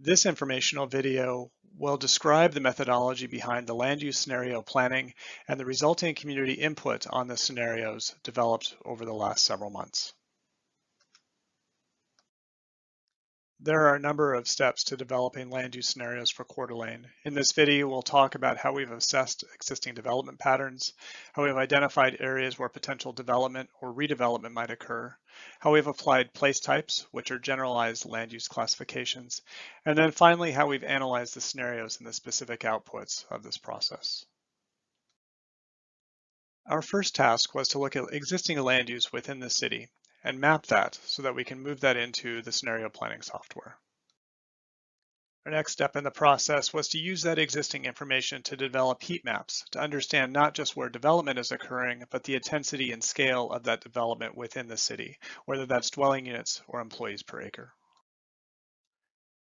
This informational video will describe the methodology behind the land use scenario planning and the resulting community input on the scenarios developed over the last several months. There are a number of steps to developing land use scenarios for Coeur d'Alene. In this video, we'll talk about how we've assessed existing development patterns, how we've identified areas where potential development or redevelopment might occur, how we've applied place types, which are generalized land use classifications, and then finally, how we've analyzed the scenarios and the specific outputs of this process. Our first task was to look at existing land use within the city and map that so that we can move that into the scenario planning software. Our next step in the process was to use that existing information to develop heat maps to understand not just where development is occurring, but the intensity and scale of that development within the city, whether that's dwelling units or employees per acre.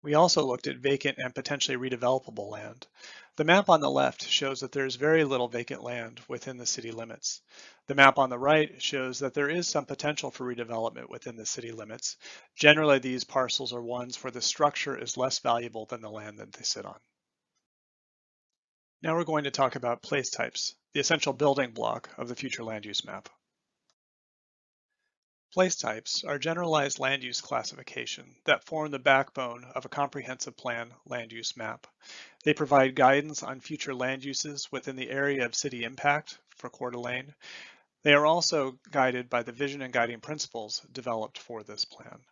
We also looked at vacant and potentially redevelopable land. The map on the left shows that there's very little vacant land within the city limits. The map on the right shows that there is some potential for redevelopment within the city limits. Generally, these parcels are ones where the structure is less valuable than the land that they sit on. Now we're going to talk about place types, the essential building block of the future land use map. Place types are generalized land use classification that form the backbone of a comprehensive plan land use map. They provide guidance on future land uses within the area of city impact for Coeur d'Alene. They are also guided by the vision and guiding principles developed for this plan.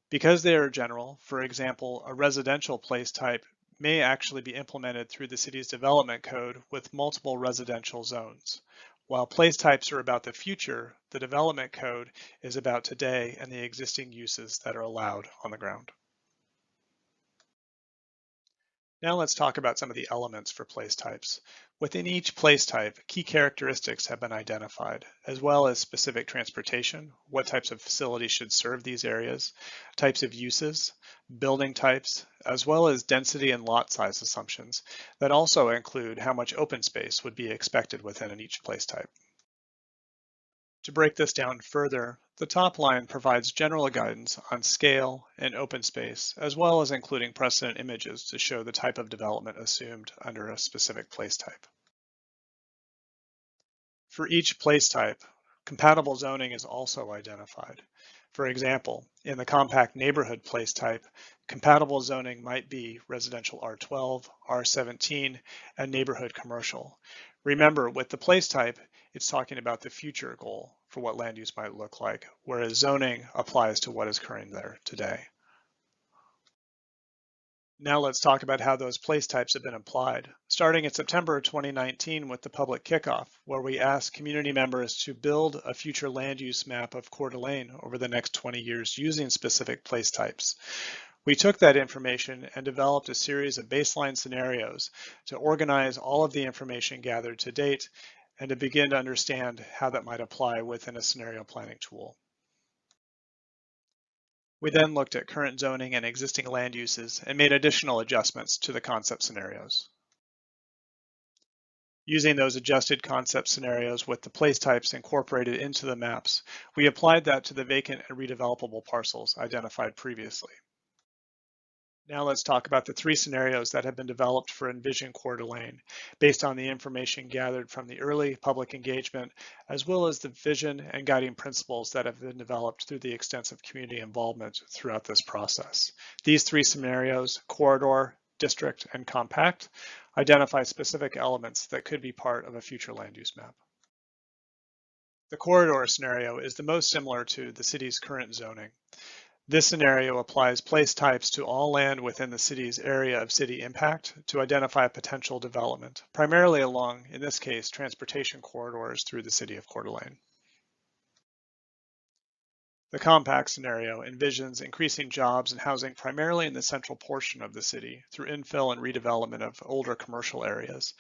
Because they are general, for example, a residential place type may actually be implemented through the city's development code with multiple residential zones. While place types are about the future, the development code is about today and the existing uses that are allowed on the ground. Now let's talk about some of the elements for place types. Within each place type, key characteristics have been identified, as well as specific transportation, what types of facilities should serve these areas, types of uses, building types, as well as density and lot size assumptions that also include how much open space would be expected within each place type. To break this down further, the top line provides general guidance on scale and open space, as well as including precedent images to show the type of development assumed under a specific place type. For each place type, compatible zoning is also identified. For example, in the compact neighborhood place type, compatible zoning might be residential R12, R17, and neighborhood commercial. Remember, with the place type, it's talking about the future goal for what land use might look like, whereas zoning applies to what is occurring there today. Now let's talk about how those place types have been applied. Starting in September 2019 with the public kickoff, where we asked community members to build a future land use map of Coeur d'Alene over the next 20 years using specific place types. We took that information and developed a series of baseline scenarios to organize all of the information gathered to date and to begin to understand how that might apply within a scenario planning tool. We then looked at current zoning and existing land uses and made additional adjustments to the concept scenarios. Using those adjusted concept scenarios with the place types incorporated into the maps, we applied that to the vacant and redevelopable parcels identified previously. Now let's talk about the three scenarios that have been developed for Envision Coeur d'Alene based on the information gathered from the early public engagement, as well as the vision and guiding principles that have been developed through the extensive community involvement throughout this process. These three scenarios, corridor, district, and compact, identify specific elements that could be part of a future land use map. The corridor scenario is the most similar to the city's current zoning. This scenario applies place types to all land within the city's area of city impact to identify potential development, primarily along, in this case, transportation corridors through the city of Coeur d'Alene. The compact scenario envisions increasing jobs and housing primarily in the central portion of the city through infill and redevelopment of older commercial areas.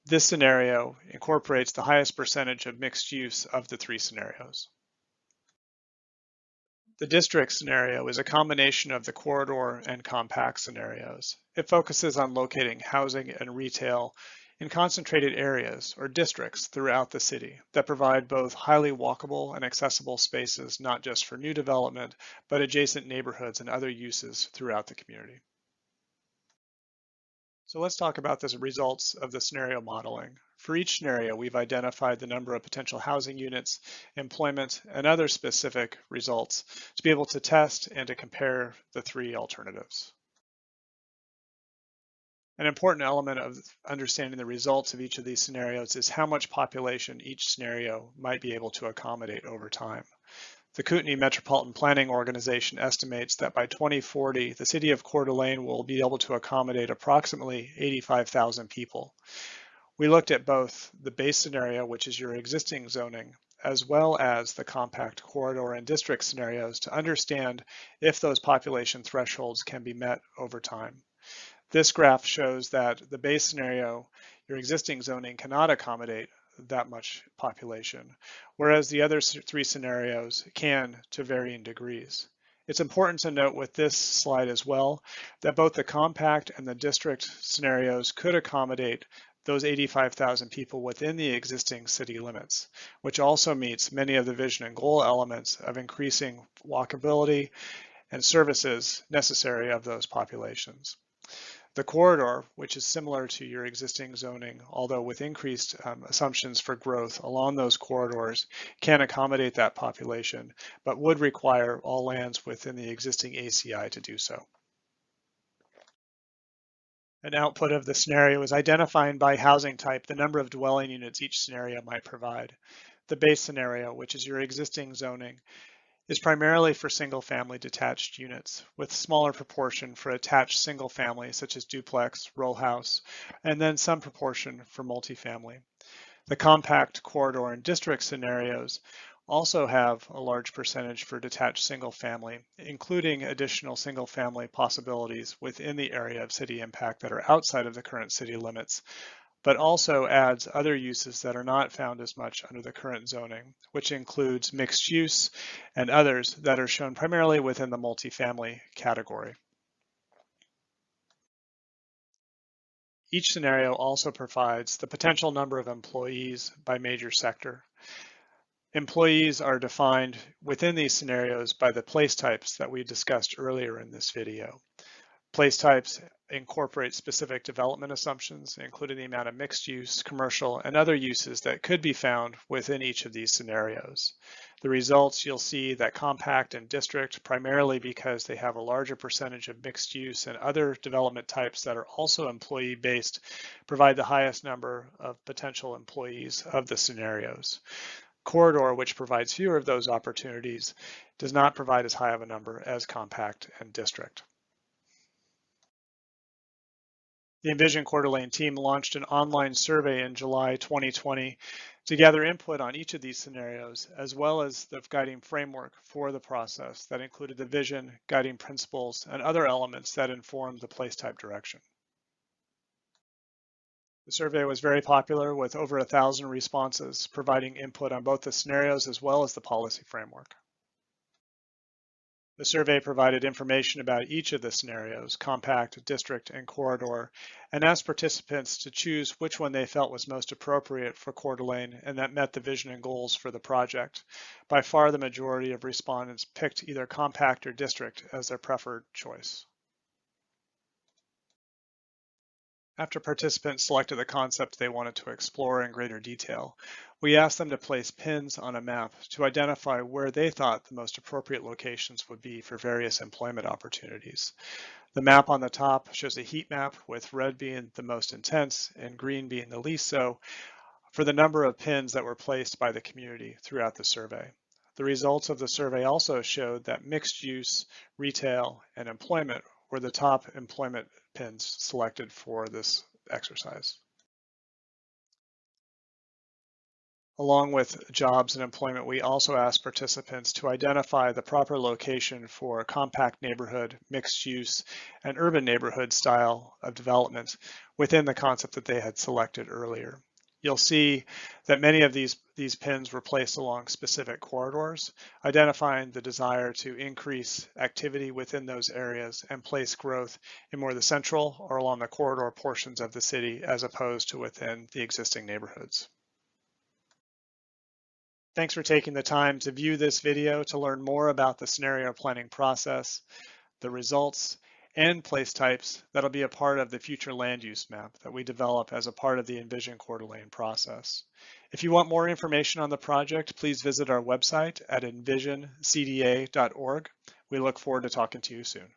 This scenario incorporates the highest percentage of mixed use of the three scenarios. The district scenario is a combination of the corridor and compact scenarios. It focuses on locating housing and retail in concentrated areas or districts throughout the city that provide both highly walkable and accessible spaces, not just for new development, but adjacent neighborhoods and other uses throughout the community. So let's talk about the results of the scenario modeling. For each scenario, we've identified the number of potential housing units, employment, and other specific results to be able to test and to compare the three alternatives. An important element of understanding the results of each of these scenarios is how much population each scenario might be able to accommodate over time. The Kootenai Metropolitan Planning Organization estimates that by 2040, the city of Coeur d'Alene will be able to accommodate approximately 85,000 people. We looked at both the base scenario, which is your existing zoning, as well as the compact corridor and district scenarios to understand if those population thresholds can be met over time. This graph shows that the base scenario, your existing zoning cannot accommodate that much population, whereas the other three scenarios can to varying degrees. It's important to note with this slide as well that both the compact and the district scenarios could accommodate those 85,000 people within the existing city limits, which also meets many of the vision and goal elements of increasing walkability and services necessary of those populations. The corridor, which is similar to your existing zoning, although with increased assumptions for growth along those corridors, can accommodate that population, but would require all lands within the existing ACI to do so. An output of the scenario is identifying by housing type the number of dwelling units each scenario might provide. The base scenario, which is your existing zoning, is primarily for single-family detached units, with smaller proportion for attached single-family, such as duplex, row house, and then some proportion for multifamily. The compact corridor and district scenarios also have a large percentage for detached single-family, including additional single-family possibilities within the area of city impact that are outside of the current city limits, but also adds other uses that are not found as much under the current zoning, which includes mixed use and others that are shown primarily within the multifamily category. Each scenario also provides the potential number of employees by major sector. Employees are defined within these scenarios by the place types that we discussed earlier in this video. Place types incorporate specific development assumptions, including the amount of mixed use, commercial, and other uses that could be found within each of these scenarios. The results, you'll see that compact and district, primarily because they have a larger percentage of mixed use and other development types that are also employee-based, provide the highest number of potential employees of the scenarios. Corridor, which provides fewer of those opportunities, does not provide as high of a number as compact and district. The Envision Coeur d'Alene team launched an online survey in July 2020 to gather input on each of these scenarios, as well as the guiding framework for the process that included the vision, guiding principles, and other elements that informed the place type direction. The survey was very popular with over 1,000 responses, providing input on both the scenarios as well as the policy framework. The survey provided information about each of the scenarios, compact, district, and corridor, and asked participants to choose which one they felt was most appropriate for Coeur d'Alene and that met the vision and goals for the project. By far, the majority of respondents picked either compact or district as their preferred choice. After participants selected the concept they wanted to explore in greater detail, we asked them to place pins on a map to identify where they thought the most appropriate locations would be for various employment opportunities. The map on the top shows a heat map, with red being the most intense and green being the least so, for the number of pins that were placed by the community throughout the survey. The results of the survey also showed that mixed use, retail, and employment were the top employment pins selected for this exercise. Along with jobs and employment, we also asked participants to identify the proper location for a compact neighborhood, mixed use, and urban neighborhood style of development within the concept that they had selected earlier. You'll see that many of these pins were placed along specific corridors, identifying the desire to increase activity within those areas and place growth in more the central or along the corridor portions of the city as opposed to within the existing neighborhoods. Thanks for taking the time to view this video to learn more about the scenario planning process, the results, and place types that'll be a part of the future land use map that we develop as a part of the Envision Coeur d'Alene process. If you want more information on the project, please visit our website at envisioncda.org. We look forward to talking to you soon.